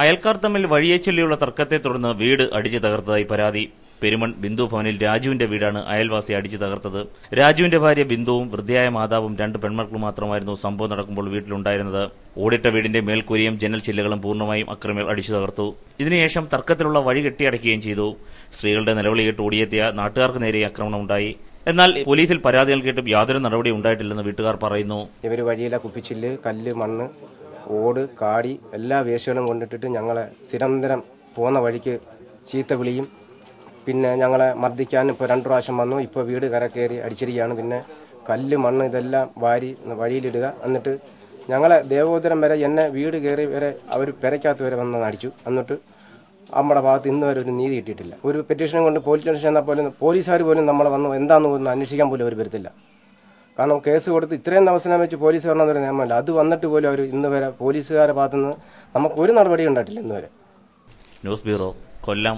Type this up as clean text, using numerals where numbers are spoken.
അയൽക്കാർ തമ്മിൽ വഴിയെ ചൊല്ലിയുള്ള തർക്കത്തെ തുടർന്ന് വീട് അടിച്ചു തകർത്തതായി പരാതി. പെരുമൺ ബിന്ദു ഭവനിൽ രാജുവിന്റെ വീടാണ് അയൽവാസി അടിച്ചു തകർത്തത്. രാജുവിന്റെ ഭാര്യ ബിന്ദുവും വൃദ്ധയായ മാതാവും 2 പെൺമക്കളും മാത്രമായിരുന്നു സംഭവം നടക്കുമ്പോൾ വീട്ടിലുണ്ടായിരുന്നത്. ഓടിട്ട വീടിന്റെ മേൽക്കൂരയും ജനൽ ചില്ലുകളും പൂർണ്ണമായും അക്രമികൾ അടിച്ചു തകർത്തു. ഇതിനുശേഷം തർക്കത്തിലുള്ള വഴി കെട്ടിയടയ്ക്കുകയും ചെയ്തു. സ്ത്രീകളുടെ നിലവിളി കേട്ട് ഓടിയെത്തിയ നാട്ടുകാർക്ക് നേരെ ആക്രമണമുണ്ടായി. എന്നാൽ പോലീസിൽ പരാതി നൽകിയിട്ടും യാതൊരു നടപടി ഉണ്ടായിട്ടില്ലെന്ന് വീട്ടുകാർ പറയുന്നു. ഇവർ വഴിയിലെ കുപ്പിച്ചില്ല്, കല്ല്, മണ്ണ്, ഓട്, കാടി എല്ലാ വേസ്റ്റുകളും കൊണ്ടിട്ടിട്ട് ഞങ്ങളെ നിരന്തരം പോകുന്ന വഴിക്ക് ചീത്ത വിളിയും, പിന്നെ ഞങ്ങളെ മർദ്ദിക്കാൻ ഇപ്പോൾ 2 പ്രാവശ്യം വന്നു. ഇപ്പോൾ വീട് കരക്കയറി അടിച്ചിരിക്കുകയാണ്. പിന്നെ കല്ല്, മണ്ണ് ഇതെല്ലാം വാരി വഴിയിലിടുക. എന്നിട്ട് ഞങ്ങളെ ദേവോദരം വരെ എന്നെ വീട് കയറി വരെ അവർ പെരയ്ക്കകത്ത് വരെ വന്ന് അടിച്ചു. എന്നിട്ട് നമ്മുടെ ഭാഗത്ത് ഇന്ന് വരെ ഒരു നീതി കിട്ടിയിട്ടില്ല. ഒരു പെറ്റീഷനും കൊണ്ട് പോലീസ് സ്റ്റേഷൻ ചെന്നാൽ പോലും പോലീസുകാർ പോലും നമ്മളെ വന്ന് എന്താണെന്ന് പോലും അന്വേഷിക്കാൻ പോലും അവർ വരത്തില്ല. കാരണം കേസ് കൊടുത്ത് ഇത്രയും അവസരം വെച്ച് പോലീസ് വരണമെന്നൊരു നിയമമല്ല. അത് വന്നിട്ട് പോലും അവർ ഇന്ന് വരെ പോലീസുകാരുടെ ഭാഗത്തുനിന്ന് നമുക്കൊരു നടപടി ഉണ്ടായിട്ടില്ല ഇന്ന് വരെ. ന്യൂസ് ബ്യൂറോ, കൊല്ലം.